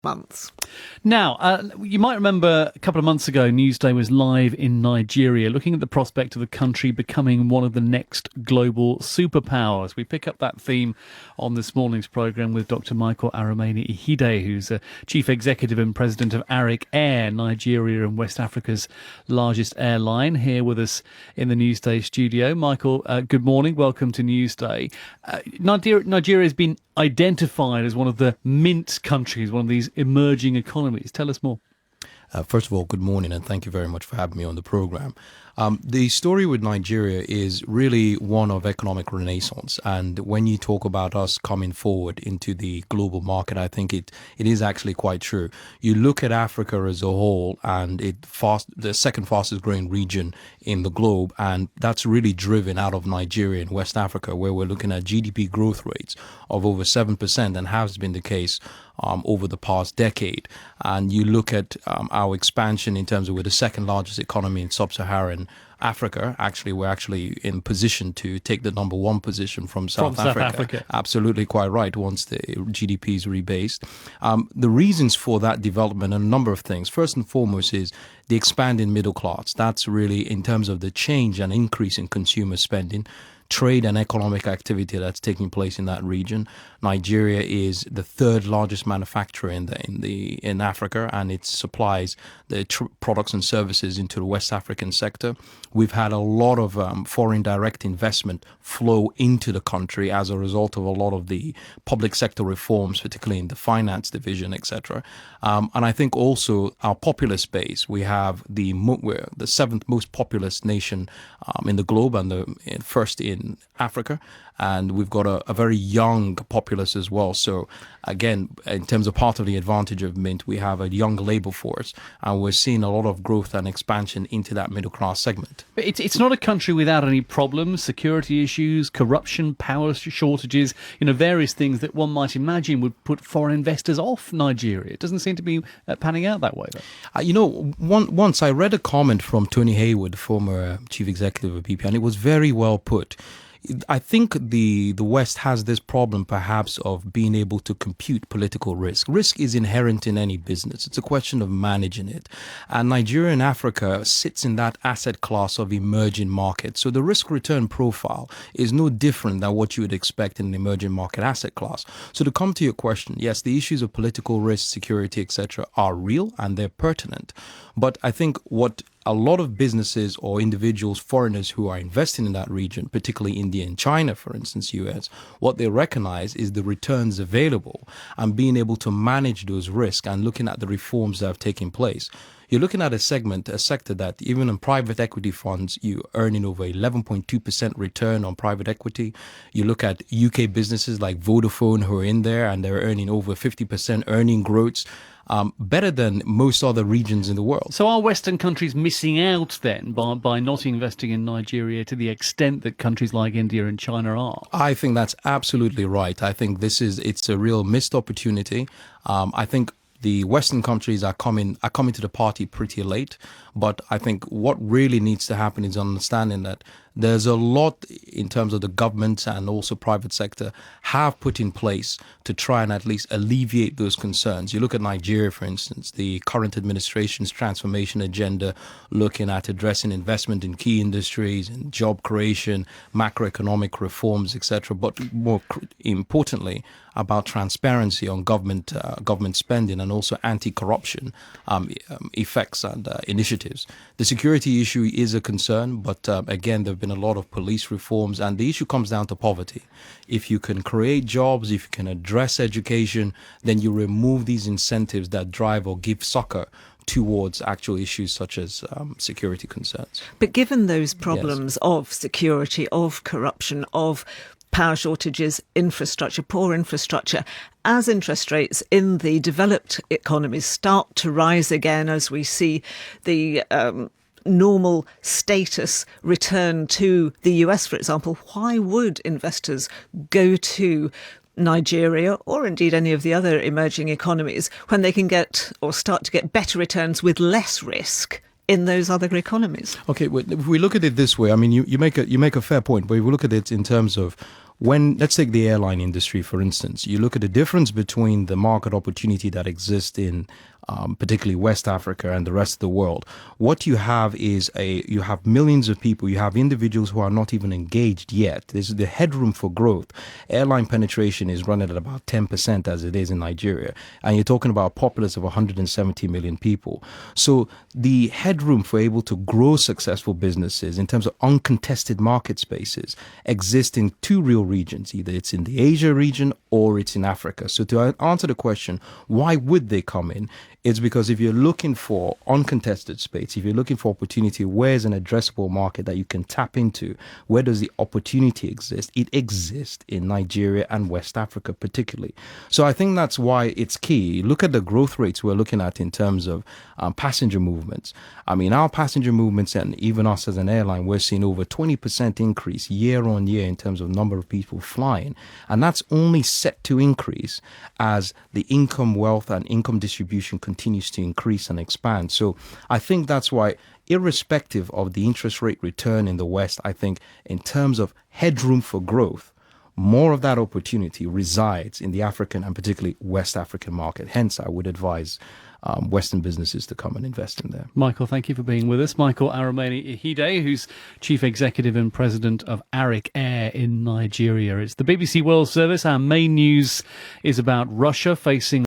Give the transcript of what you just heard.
months. Now, you might remember a couple of months ago, Newsday was live in Nigeria, looking at the prospect of the country becoming one of the next global superpowers. We pick up that theme on this morning's programme with Dr. Michael Arumemi-Ikhide, who's Chief Executive and President of Arik Air, Nigeria and West Africa's largest airline, here with us in the Newsday studio. Michael, good morning. Welcome to Newsday. Nigeria has been identified as one of the mint countries, one of these emerging economies. Tell us more. First of all, good morning, and thank you very much for having me on the program. The story with Nigeria is really one of economic renaissance. And when you talk about us coming forward into the global market, I think it is actually quite true. You look at Africa as a whole, and the second fastest growing region in the globe, and that's really driven out of Nigeria and West Africa, where we're looking at GDP growth rates of over 7%, and has been the case over the past decade. And you look at our expansion in terms of we're the second largest economy in sub-Saharan Africa. Actually, we're actually in position to take the number one position from South Africa. Absolutely quite right, once the GDP is rebased. The reasons for that development are a number of things. First and foremost is the expanding middle class. That's really in terms of the change and increase in consumer spending, trade and economic activity that's taking place in that region. Nigeria is the third largest manufacturer in Africa, and it supplies the products and services into the West African sector. We've had a lot of foreign direct investment flow into the country as a result of a lot of the public sector reforms, particularly in the finance division, etc. And I think also our populous base. We have we're the seventh most populous nation in the globe, and the first in Africa, and we've got a very young populace as well. So again, in terms of part of the advantage of Mint, we have a young labor force, and we're seeing a lot of growth and expansion into that middle class segment. But it's not a country without any problems, security issues, corruption, power shortages, various things that one might imagine would put foreign investors off Nigeria. It doesn't seem to be panning out that way, though. Once I read a comment from Tony Hayward, former chief executive of BP, and it was very well put. I think the West has this problem perhaps of being able to compute political risk. Risk is inherent in any business. It's a question of managing it. And Nigeria and Africa sits in that asset class of emerging markets. So the risk return profile is no different than what you would expect in an emerging market asset class. So to come to your question, yes, the issues of political risk, security, etc. are real and they're pertinent. But I think what a lot of businesses or individuals, foreigners who are investing in that region, particularly India and China, for instance, US, what they recognize is the returns available and being able to manage those risks and looking at the reforms that have taken place. You're looking at a sector that even in private equity funds, you're earning over 11.2% return on private equity. You look at UK businesses like Vodafone who are in there and they're earning over 50% earning growths. Better than most other regions in the world. So are Western countries missing out then by not investing in Nigeria to the extent that countries like India and China are? I think that's absolutely right. I think it's a real missed opportunity. I think the Western countries are coming to the party pretty late. But I think what really needs to happen is understanding that there's a lot in terms of the government and also private sector have put in place to try and at least alleviate those concerns. You look at Nigeria, for instance, the current administration's transformation agenda, looking at addressing investment in key industries and job creation, macroeconomic reforms, etc. But more importantly, about transparency on government spending and also anti-corruption effects and initiatives. The security issue is a concern, but again, there have been a lot of police reforms, and the issue comes down to poverty. If you can create jobs, if you can address education, then you remove these incentives that drive or give succor towards actual issues such as security concerns. But given those problems of security, of corruption, of power shortages, infrastructure, poor infrastructure, as interest rates in the developed economies start to rise again, as we see the normal status return to the US, for example, why would investors go to Nigeria or indeed any of the other emerging economies when they can get or start to get better returns with less risk in those other economies. Okay, well, if we look at it this way, I mean, you make a fair point, but if we look at it in terms of when, let's take the airline industry, for instance, you look at the difference between the market opportunity that exists in particularly West Africa and the rest of the world. What you have is you have millions of people, you have individuals who are not even engaged yet. There's the headroom for growth. Airline penetration is running at about 10% as it is in Nigeria. And you're talking about a populace of 170 million people. So the headroom for able to grow successful businesses in terms of uncontested market spaces exists in two real regions. Either it's in the Asia region or it's in Africa. So to answer the question, why would they come in? It's because if you're looking for uncontested space, if you're looking for opportunity, where's an addressable market that you can tap into? Where does the opportunity exist? It exists in Nigeria and West Africa particularly. So I think that's why it's key. Look at the growth rates we're looking at in terms of passenger movements. I mean, our passenger movements, and even us as an airline, we're seeing over 20% increase year on year in terms of number of people flying. And that's only set to increase as the income, wealth, and income distribution continues to increase and expand. So I think that's why, irrespective of the interest rate return in the West, I think in terms of headroom for growth, more of that opportunity resides in the African and particularly West African market. Hence, I would advise Western businesses to come and invest in there. Michael, thank you for being with us. Michael Arumemi-Ikhide, who's Chief Executive and President of Arik Air in Nigeria. It's the BBC World Service. Our main news is about Russia facing